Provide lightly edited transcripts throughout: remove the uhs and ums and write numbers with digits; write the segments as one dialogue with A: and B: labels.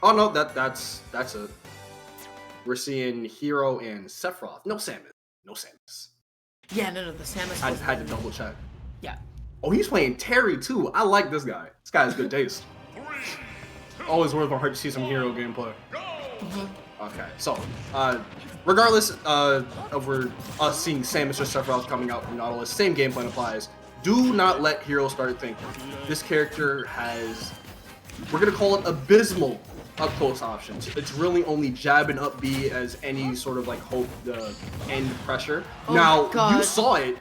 A: Oh no, that's it. We're seeing Hero and Sephiroth. No Samus. No Samus.
B: Yeah, no, the Samus.
A: Had to double check.
B: Yeah.
A: Oh, he's playing Terry too. I like this guy. This guy has good taste. Always worth my heart to see some Hero gameplay. Okay, so regardless of us seeing Samus or Sephiroth coming out from Nautilus, same game plan applies. Do not let Hero start thinking. This character has, we're gonna call it abysmal up close options. It's really only jab and up B as any sort of like hope the end pressure.
B: Oh
A: now
B: God.
A: you saw it.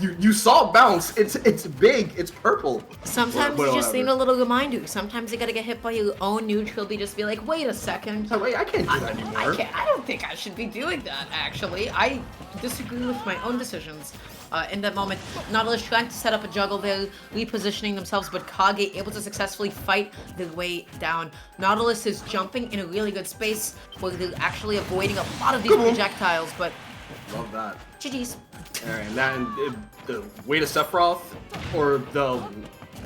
A: you saw it bounce. It's big. It's purple.
B: Sometimes you just need a little reminder. Sometimes you gotta get hit by your own neutral B. Just be like, wait a second.
A: Oh, wait, I can't do that anymore.
B: I don't think I should be doing that. Actually, I disagree with my own decisions. In that moment, Nautilus trying to set up a juggle there, repositioning themselves, but Kage able to successfully fight their way down. Nautilus is jumping in a really good space where they're actually avoiding a lot of these projectiles, but
A: love that.
B: GG's.
A: Alright, and the weight of Sephiroth, or the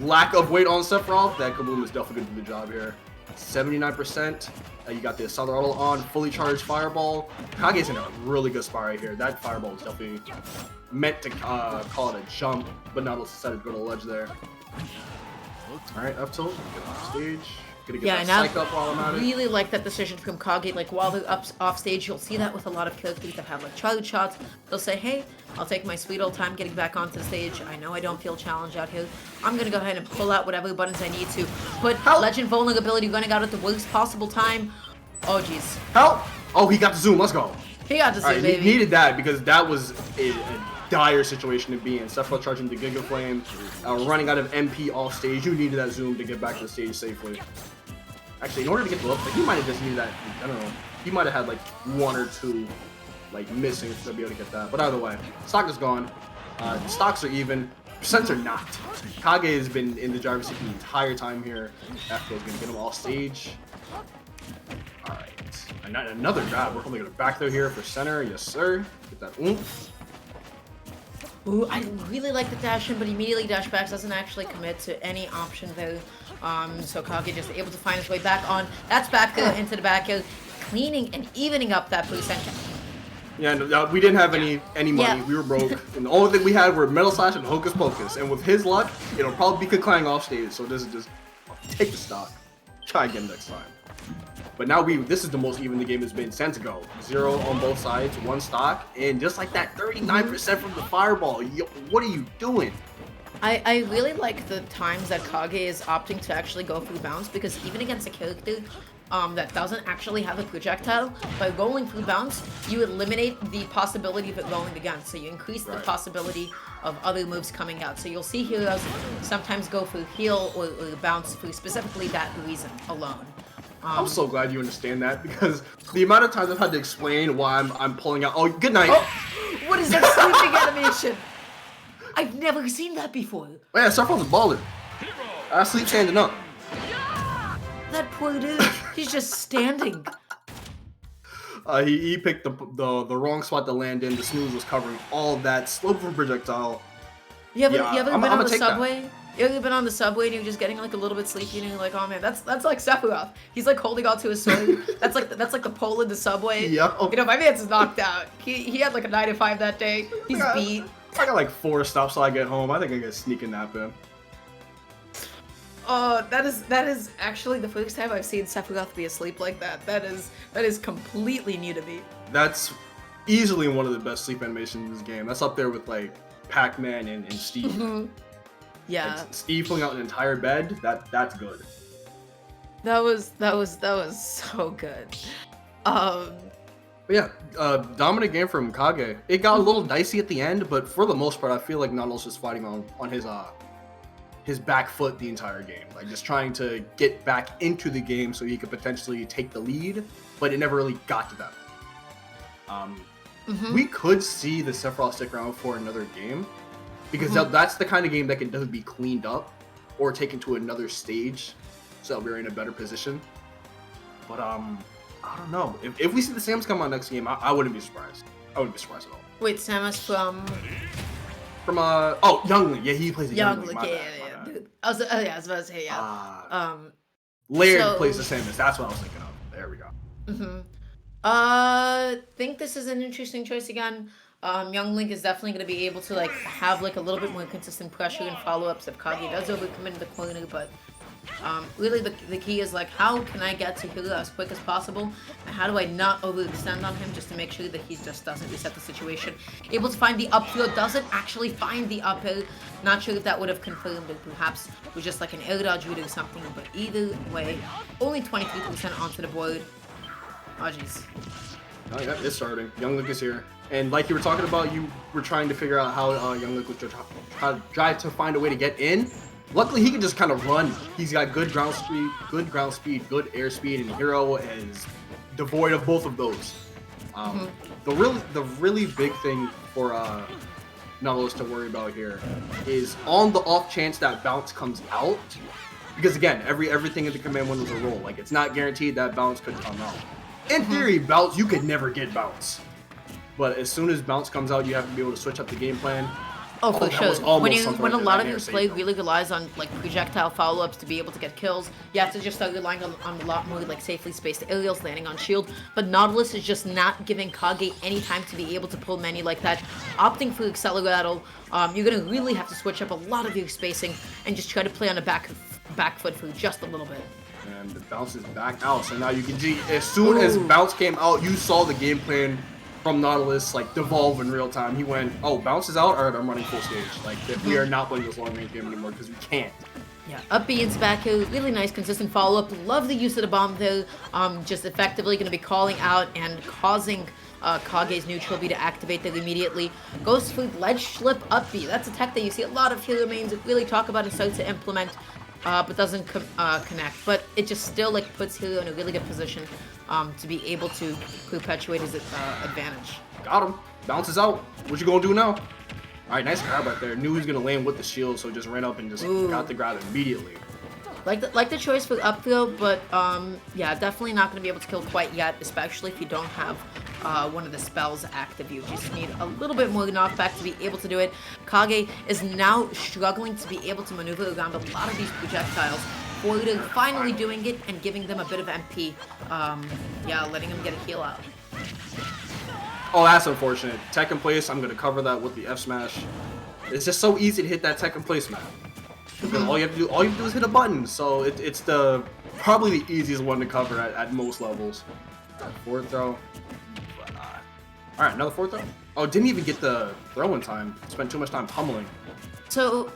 A: lack of weight on Sephiroth, that Kaboom is definitely going to do the job here. 79%. You got the Assault Auto on, fully charged Fireball. Kage's in a really good spot right here. That Fireball was definitely meant to call it a jump, but Nautilus decided to go to the ledge there. Alright, up tilt, get off stage. Gonna get that psych up while I'm at it.
B: Really like that decision from Kage. Like while they're off stage, you'll see that with a lot of characters that have like charge shots. They'll say, hey, I'll take my sweet old time getting back onto the stage. I know I don't feel challenged out here. I'm gonna go ahead and pull out whatever buttons I need to. But Legend Vulnerability running out at the worst possible time. Oh jeez.
A: Help! Oh, he got the zoom. Let's go.
B: He got the zoom, baby.
A: He needed that because that was a dire situation to be in. Sephiroth charging the Giga Flame, running out of MP off stage. You needed that zoom to get back to the stage safely. Actually, in order to get the he might have just needed that. I don't know. He might have had like one or two like missing to be able to get that. But either way, stock is gone. The stocks are even. Percents are not. Kage has been in the driver's seat the entire time here. After is gonna get him off stage. All right, another grab. We're probably gonna back throw here for center. Yes, sir. Get that oomph.
B: Ooh, I really like the dash in, but immediately dash back doesn't actually commit to any option there. So Kage just able to find his way back on. That's back into the back air, cleaning and evening up that percent.
A: Yeah, no, we didn't have any money. Yeah. We were broke, and the only thing we had were Metal Slash and Hocus Pocus. And with his luck, it'll probably be Kuklang off stage. So this is just take the stock, try again next time. But now this is the most even the game has been since go. 0 on both sides, 1 stock, and just like that, 39% from the Fireball. Yo, what are you doing?
B: I really like the times that Kage is opting to actually go through bounce, because even against a character that doesn't actually have a projectile, by rolling through bounce, you eliminate the possibility of it rolling again. So you increase the possibility of other moves coming out. So you'll see heroes sometimes go through heal or bounce for specifically that reason alone.
A: I'm so glad you understand that, because the amount of times I've had to explain why I'm pulling out. Oh, good night.
B: Oh, what is that sleeping animation? I've never seen that before.
A: Oh, yeah, Sephiroth's a baller. I sleep standing up.
B: That poor dude. He's just standing.
A: He picked the wrong spot to land in. The snooze was covering all of that. Slope from projectile.
B: You ever been on the subway? You ever been on the subway and you're just getting like a little bit sleepy and you're like, oh man, that's like Sephiroth. He's like holding onto his sword. that's like the pole in the subway.
A: Yep. Oh.
B: You know, my man's knocked out. He had like a 9 to 5 that day. He's beat.
A: I got like 4 stops till I get home. I think I can sneak a nap in.
B: That is actually the first time I've seen Sephiroth be asleep like that. That is completely new to me.
A: That's easily one of the best sleep animations in this game. That's up there with like Pac-Man and Steve.
B: Yeah.
A: Like, Steve pulling out an entire bed. That's good.
B: That was so good.
A: But yeah, dominant game from Kage. It got a little dicey at the end, but for the most part, I feel like Nautilus was fighting on his back foot the entire game. Like just trying to get back into the game so he could potentially take the lead, but it never really got to them. We could see the Sephiroth stick around for another game, because that's the kind of game that can be cleaned up or taken to another stage so that we're in a better position. But I don't know. If we see the Samus come out next game, I wouldn't be surprised. I wouldn't be surprised at all.
B: Wait, Samus from
A: oh, Young Link. Yeah, he plays a
B: Young Link. Yeah. I was about to say
A: Layered plays the same as. That's what I was thinking of. There we go.
B: Think this is an interesting choice again. Young Link is definitely going to be able to like have like a little bit more consistent pressure and follow-ups if Kage does overcommit in the corner, but really the key is like how can I get to Hero as quick as possible, and how do I not overextend on him just to make sure that he just doesn't reset the situation. Able to find the up throw, doesn't actually find the up air. Not sure if that would have confirmed it, perhaps it was just like an air dodge route or something, but either way, only 23% onto the board. Oh jeez.
A: Oh yeah, it's starting. Young Link is here. And like you were talking about, you were trying to figure out how Young Link would try to find a way to get in. Luckily, he can just kind of run. He's got good ground speed, good air speed, and Hero is devoid of both of those. The really big thing for Nautilus to worry about here is on the off chance that bounce comes out, because again, everything in the command window is a roll. Like it's not guaranteed that bounce could come out. In theory, bounce, you could never get bounce. But as soon as bounce comes out, you have to be able to switch up the game plan.
B: Oh, for sure. When a lot of your play
A: though.
B: really relies on like projectile follow-ups to be able to get kills, you have to just start relying on a lot more like safely spaced aerials landing on shield. But Nautilus is just not giving Kage any time to be able to pull many like that. Opting for Acceleratle, you're gonna really have to switch up a lot of your spacing and just try to play on a back foot for just a little bit.
A: And the bounce is back out, so now you can see as soon as bounce came out, you saw the game plan from Nautilus like devolve in real time. He went, oh, bounce is out, alright, I'm running full stage. Like we are not playing this long range game anymore because we can't.
B: Yeah, up B into back here, really nice consistent follow-up. Love the use of the bomb though. Just effectively going to be calling out and causing Kage's neutral B to activate there immediately. Goes for ledge slip up B. That's a tech that you see a lot of hero mains really talk about and start to implement. But doesn't connect. But it just still like puts Hero in a really good position to be able to perpetuate his advantage.
A: Got him. Bounces out. What you gonna do now? All right, nice grab right there. Knew he was gonna land with the shield, so just ran up and just got the grab immediately.
B: Like the choice for up throw, but yeah, definitely not gonna be able to kill quite yet, especially if you don't have one of the spells active. You just need a little bit more knockback to be able to do it. Kage is now struggling to be able to maneuver around a lot of these projectiles. Forward finally doing it and giving them a bit of MP. Yeah, letting them get a heal out.
A: Oh, that's unfortunate. Tech in place, I'm gonna cover that with the F smash. It's just so easy to hit that tech in place, man. All you have to do is hit a button. So it's probably the easiest one to cover at most levels. Forward throw. Alright, another forward throw? Oh, didn't even get the throw in time. Spent too much time pummeling.
B: So,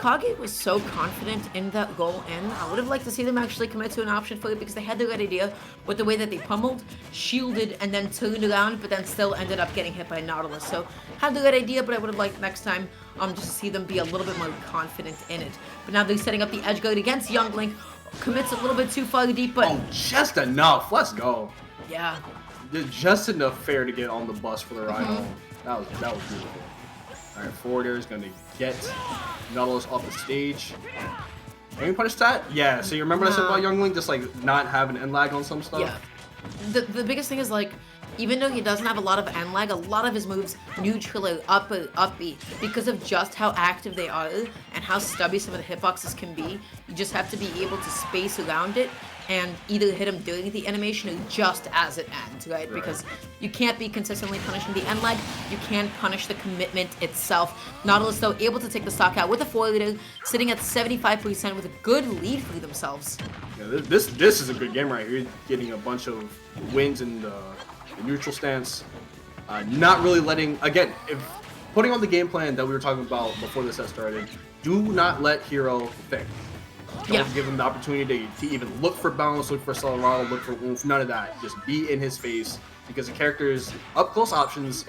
B: Kage was so confident in that goal in. I would have liked to see them actually commit to an option for it because they had the right idea with the way that they pummeled, shielded, and then turned around, but then still ended up getting hit by Nautilus. So, had the right idea, but I would have liked next time just to see them be a little bit more confident in it. But now they're setting up the edge guard against Young Link. Commits a little bit too far deep, but...
A: Oh, just enough. Let's go.
B: Yeah.
A: Just enough fair to get on the bus for the ride home. That was beautiful. Alright, forward air is going to get Nautilus off the stage. Can we punish that? Yeah, so you remember what I said about Young Link? Just like not having end lag on some stuff?
B: Yeah. The biggest thing is like, even though he doesn't have a lot of end lag, a lot of his moves neutral or up B because of just how active they are and how stubby some of the hitboxes can be. You just have to be able to space around it and either hit him during the animation or just as it ends, right? Because you can't be consistently punishing the end lag. You can punish the commitment itself. Nautilus, though, able to take the stock out with a 4-liter, sitting at 75% with a good lead for themselves.
A: Yeah, this is a good game right here. Getting a bunch of wins in the neutral stance. Not really letting, again, if putting on the game plan that we were talking about before the set started, do not let Hero think. Don't give him the opportunity to even look for bounce, look for Acceleratle, look for oomph, none of that. Just be in his face because the character's up-close options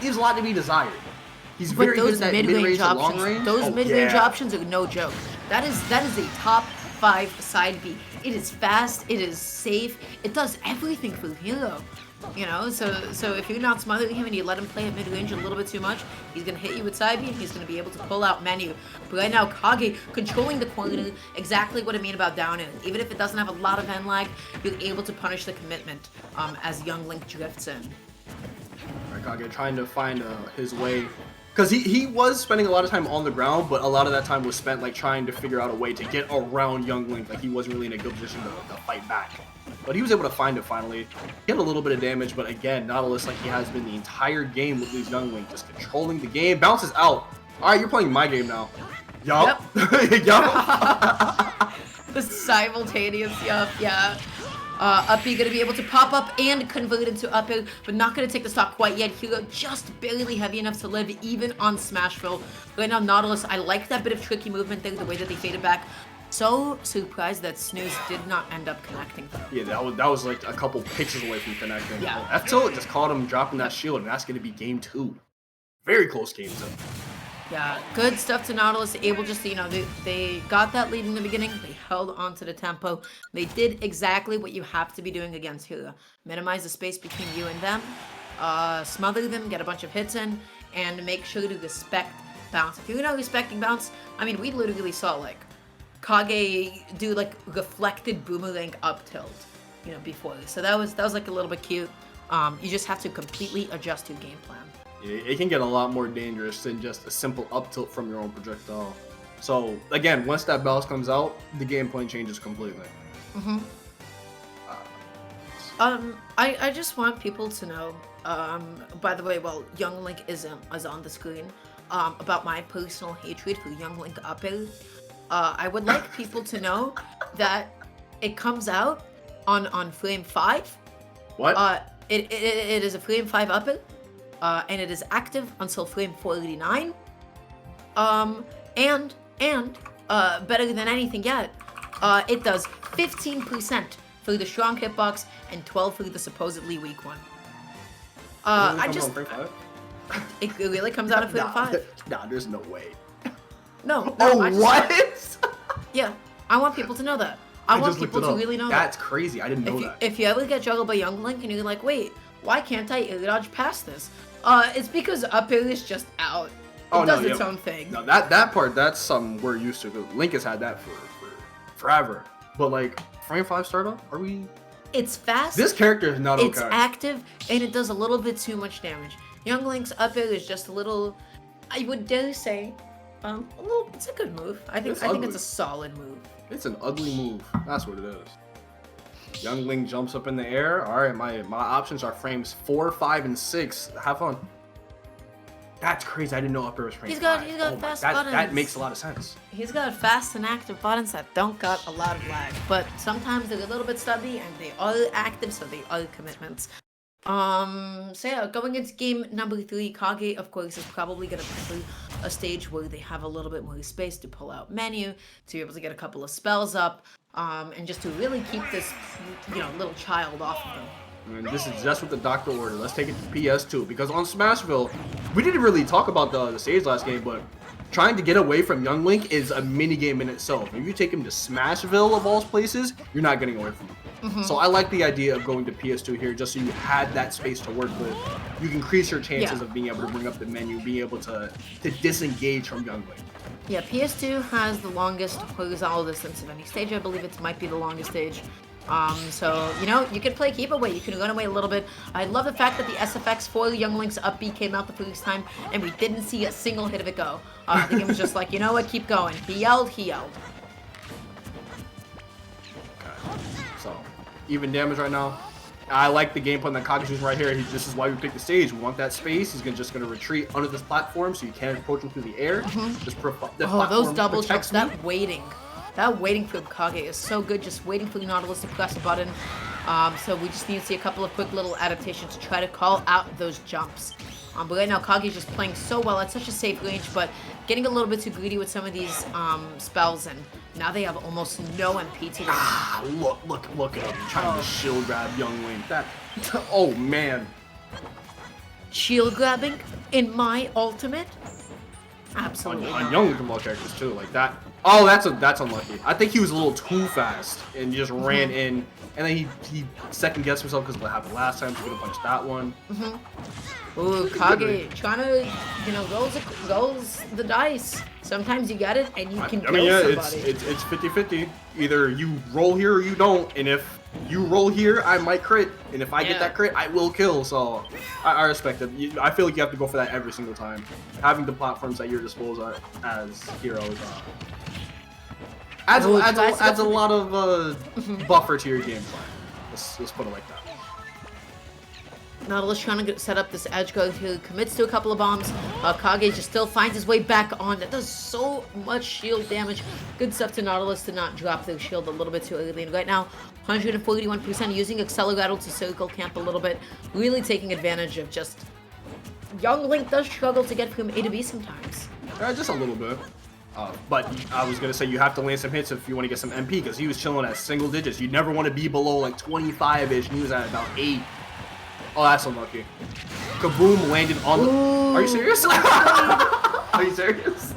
A: leaves a lot to be desired. He's very good at that mid-range and long range.
B: Those mid-range options are no joke. That is a top 5 side B. It is fast, it is safe, it does everything for Hero. You know, so if you're not smothering him and you let him play at mid-range a little bit too much, he's going to hit you with side B and he's going to be able to pull out menu. But right now, Kage controlling the corner, exactly what I mean about down in. Even if it doesn't have a lot of end lag, you're able to punish the commitment as Young Link drifts in.
A: Alright, Kage trying to find his way Because he was spending a lot of time on the ground, but a lot of that time was spent like trying to figure out a way to get around Young Link. Like he wasn't really in a good position to fight back. But he was able to find it finally. He had a little bit of damage, but again, Nautilus, like he has been the entire game with these Young Link, just controlling the game. Bounces out. All right, you're playing my game now. Yup.
B: Yep.
A: Yup.
B: The simultaneous, yup, yeah. Uppy gonna be able to pop up and convert into up air, but not gonna take the stock quite yet. Hero just barely heavy enough to live, even on Smashville. Right now, Nautilus, I like that bit of tricky movement there, the way that they faded back. So surprised that Snooze did not end up connecting.
A: Yeah, that was like a couple pitches away from connecting.
B: Yeah.
A: F-Tilt just caught him dropping that shield, and that's gonna be game 2. Very close game 2.
B: Yeah, good stuff to Nautilus, able just to, you know, they got that lead in the beginning, they held on to the tempo, they did exactly what you have to be doing against Hura. Minimize the space between you and them, smother them, get a bunch of hits in, and make sure to respect bounce. If you're not respecting bounce, I mean, we literally saw, like, Kage do, like, reflected boomerang up tilt, you know, before this. So that was like, a little bit cute. You just have to completely adjust your game plan.
A: It can get a lot more dangerous than just a simple up tilt from your own projectile. So again, once that bounce comes out, the game plan changes completely.
B: Mm-hmm. I just want people to know, by the way, well, Young Link is on the screen, about my personal hatred for Young Link up air. I would like people to know that it comes out on frame 5.
A: What?
B: It is a frame 5 up air. And it is active until frame 489. And better than anything yet, it does 15% for the strong hitbox and 12 for the supposedly weak one. It really comes out of frame 5.
A: Nah, there's no way.
B: No.
A: What?
B: Yeah, I want people to know that. I want people to really know that.
A: That's crazy. I didn't know that.
B: If you ever get juggled by Young Link and you're like, wait, why can't I air dodge past this? It's because up air is just out. It does its own thing.
A: No, that part, that's something we're used to. Link has had that for forever. But like, frame 5 startup, are we?
B: It's fast.
A: This character is not okay.
B: It's active, and it does a little bit too much damage. Young Link's up air is just a little, I would dare say, it's a good move. I think it's a solid move.
A: It's an ugly move. That's what it is. Young Link jumps up in the air. All right, my options are frames 4, 5, and 6. Have fun. That's crazy. I didn't know up air was frame 5.
B: He's got fast buttons.
A: That makes a lot of sense.
B: He's got fast and active buttons that don't got a lot of lag, but sometimes they're a little bit stubby and they are active, so they are commitments. So yeah, going into game number 3, Kage, of course, is probably going to prefer a stage where they have a little bit more space to pull out menu, to be able to get a couple of spells up, and just to really keep this, little child off of them.
A: And this is just what the doctor ordered. Let's take it to PS2, because on Smashville, we didn't really talk about the stage last game, but trying to get away from Young Link is a mini game in itself. If you take him to Smashville of all places, you're not getting away from him. Mm-hmm. So I like the idea of going to PS2 here, just so you had that space to work with. You can increase your chances of being able to bring up the menu, being able to disengage from Young Link.
B: Yeah, PS2 has the longest horizontal distance of any stage. I believe it might be the longest stage. So, you can play keep away, you can run away a little bit. I love the fact that the SFX for Young Link's up B came out the first time, and we didn't see a single hit of it go. The game was just like, you know what, keep going. He yelled.
A: Okay. So, even damage right now. I like the game plan that Kage's using right here. This is why we picked the stage. We want that space. He's just going to retreat under this platform so you can't approach him through the air.
B: Mm-hmm. Those double jumps, that waiting for Kage is so good, just waiting for the Nautilus to press a button. So we just need to see a couple of quick little adaptations to try to call out those jumps. But right now, Kage's just playing so well at such a safe range, but getting a little bit too greedy with some of these spells, and now they have almost no MP to them.
A: Look at him trying to shield grab Young Link. Oh man.
B: Shield grabbing in my ultimate? Absolutely.
A: On Young Link characters too, like that. Oh, that's unlucky. I think he was a little too fast and just ran in, and then he second guessed himself because of what happened last time. So he could have punched that one.
B: Ooh, Kage trying to, rolls the dice. Sometimes you get it and you can kill somebody.
A: It's 50-50. Either you roll here or you don't, and if you roll here, I might crit, and if I get that crit, I will kill. So I respect it. I feel like you have to go for that every single time. Having the platforms at your disposal as heroes adds a lot of buffer to your gameplay. Let's put it like that.
B: Nautilus trying to set up this edge guard who commits to a couple of bombs. Kage just still finds his way back on. That does so much shield damage. Good stuff to Nautilus to not drop their shield a little bit too early. And right now, 141% using Acceleratle to circle camp a little bit. Really taking advantage of just... Young Link does struggle to get from A to B sometimes.
A: Just a little bit. But I was going to say you have to land some hits if you want to get some MP because he was chilling at single digits. You never want to be below like 25-ish and he was at about 8. Oh, that's unlucky. Kaboom landed on the... Are you serious? Are you serious?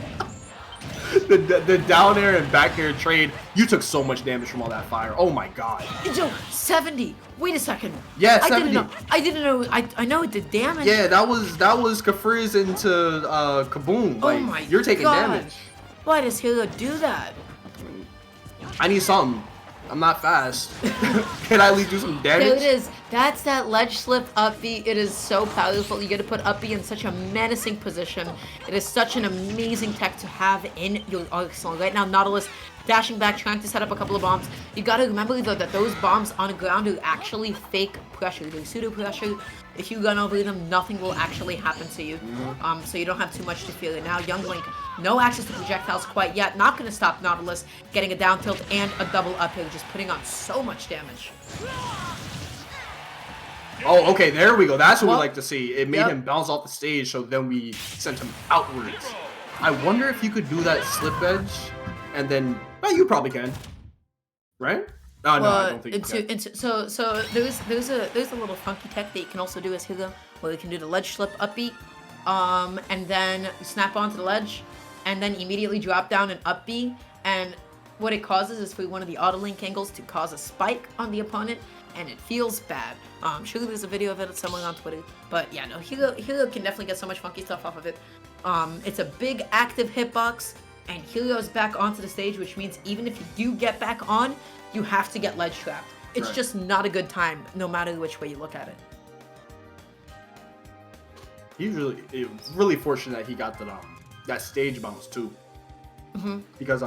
A: The down air and back air trade, you took so much damage from all that fire. Oh my god.
B: Yo, 70. Wait a second.
A: Yeah, 70.
B: I didn't know. I know it did damage.
A: Yeah, that was Kafriz into Kaboom. Like,
B: oh my
A: you're taking damage.
B: Why does Hero do that?
A: I need something. I'm not fast. Can I at least do some damage?
B: There it is. That's that ledge slip up B. It is so powerful. You get to put up B in such a menacing position. It is such an amazing tech to have in your arsenal. Right now, Nautilus dashing back, trying to set up a couple of bombs. You gotta remember though that those bombs on the ground are actually fake pressure. They're pseudo pressure. If you run over them, nothing will actually happen to you. So you don't have too much to fear. And now Young Link, no access to projectiles quite yet. Not gonna stop Nautilus getting a down tilt and a double up here, just putting on so much damage.
A: Oh, okay, there we go. That's what we like to see. It made him bounce off the stage, so then we sent him outwards. I wonder if you could do that slip edge, and then... Well, you probably can. Right? Oh, no, I don't think you can.
B: So there's a little funky tech that you can also do as Hugo, where you can do the ledge slip up B, and then snap onto the ledge, and then immediately drop down and up B, and what it causes is for one of the auto link angles to cause a spike on the opponent, and it feels bad. Sure, there's a video of it somewhere on Twitter, but yeah, no, Hugo can definitely get so much funky stuff off of it. It's a big active hitbox, and Helio's back onto the stage, which means even if you do get back on, you have to get ledge trapped. It's just not a good time, no matter which way you look at it.
A: He's really fortunate that he got that stage bounce too. Because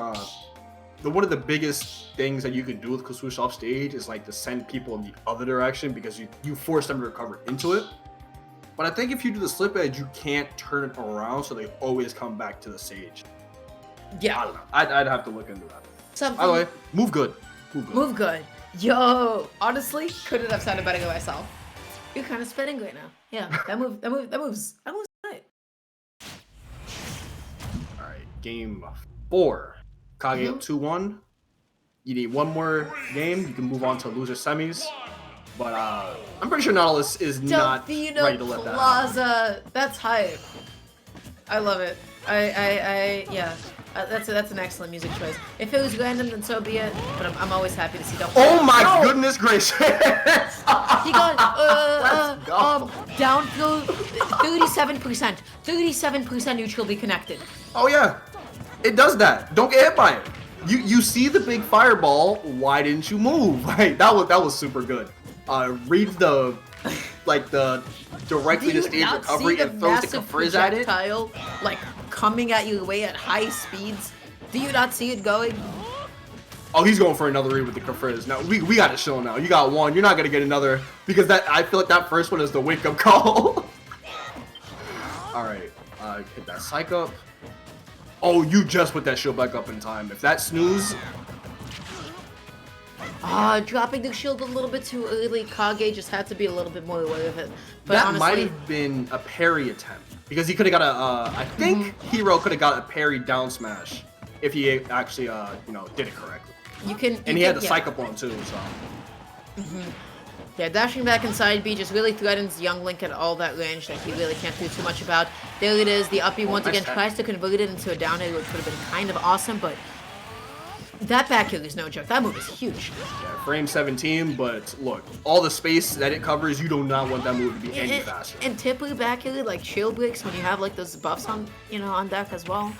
A: one of the biggest things that you can do with swoosh off stage is like to send people in the other direction because you force them to recover into it. But I think if you do the slip edge, you can't turn it around, so they always come back to the stage.
B: Yeah,
A: I don't know. I'd have to look into that. By the way, move good.
B: Move good. Yo, honestly, couldn't have said it better myself. You're kind of spinning right now. Yeah, that moves right.
A: All right, game 4. Kage up 2-1. You need one more game. You can move on to loser semis. But I'm pretty sure Nautilus is not ready to let that happen.
B: That's hype. I love it. Yeah. That's an excellent music choice. If it was random, then so be it. But I'm always happy to see that.
A: Oh my goodness gracious!
B: He got down through 37%. 37% neutrally connected.
A: Oh yeah, it does that. Don't get hit by it. You see the big fireball. Why didn't you move? Like that was super good. Reads the directly to stage recovery and throws the Kafriz at it.
B: Like coming at you away at high speeds. Do you not see it going?
A: Oh, he's going for another read with the Kafriz. Now we got to show now. You got one. You're not gonna get another because I feel like that first one is the wake up call. All right, hit that psych up. Oh, you just put that shield back up in time. If that snooze.
B: Dropping the shield a little bit too early. Kage just had to be a little bit more aware of it. But
A: that
B: honestly,
A: might have been a parry attempt because he could have got a. I think Hero could have got a parry down smash if he actually did it correctly. He had the psych up on too. So.
B: Yeah, dashing back inside B just really threatens Young Link at all that range that he really can't do too much about. There it is. The up B once again tries to convert it into a down air, which would have been kind of awesome, but. That back air is no joke. That move is huge.
A: Yeah, frame 17, but look, all the space that it covers, you do not want that move to be any faster.
B: And typically back air, like shield breaks when you have like those buffs on, on deck as well.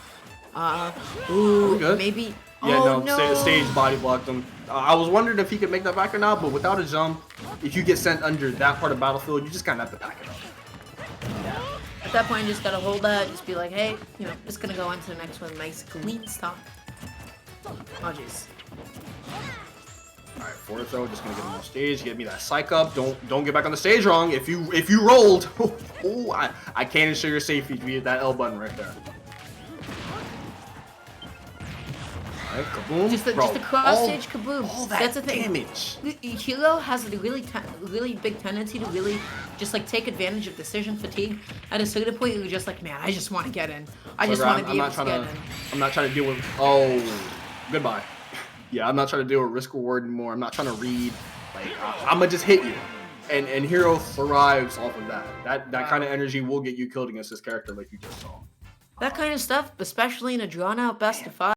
B: Maybe
A: Yeah,
B: Oh,
A: no, stage body blocked him. I was wondering if he could make that back or not, but without a jump, if you get sent under that part of battlefield, you just kind of have to pack it up.
B: At that point, you just gotta hold that, just be like, hey, you know, just gonna go on to the next one. Nice, clean stop. Oh, jeez.
A: Alright, forward throw, just gonna get him on stage, get me that psych up. Don't get back on the stage wrong. If you rolled, oh, I can't ensure your safety via that L button right there. Alright, kaboom.
B: Just a cross stage kaboom.
A: All that
B: That's the thing.
A: damage.
B: Hero has a really big tendency to really just like take advantage of decision fatigue. At a certain point, you're just like, man, I just want to get in. I just want to be able to get in.
A: I'm not trying to deal with. Oh, goodbye. Yeah, I'm not trying to deal with risk reward anymore. I'm not trying to read. Like I'm gonna just hit you, and Hero thrives off of that. That kind of energy will get you killed against this character, like you just saw.
B: That kind of stuff, especially in a drawn out best of 5.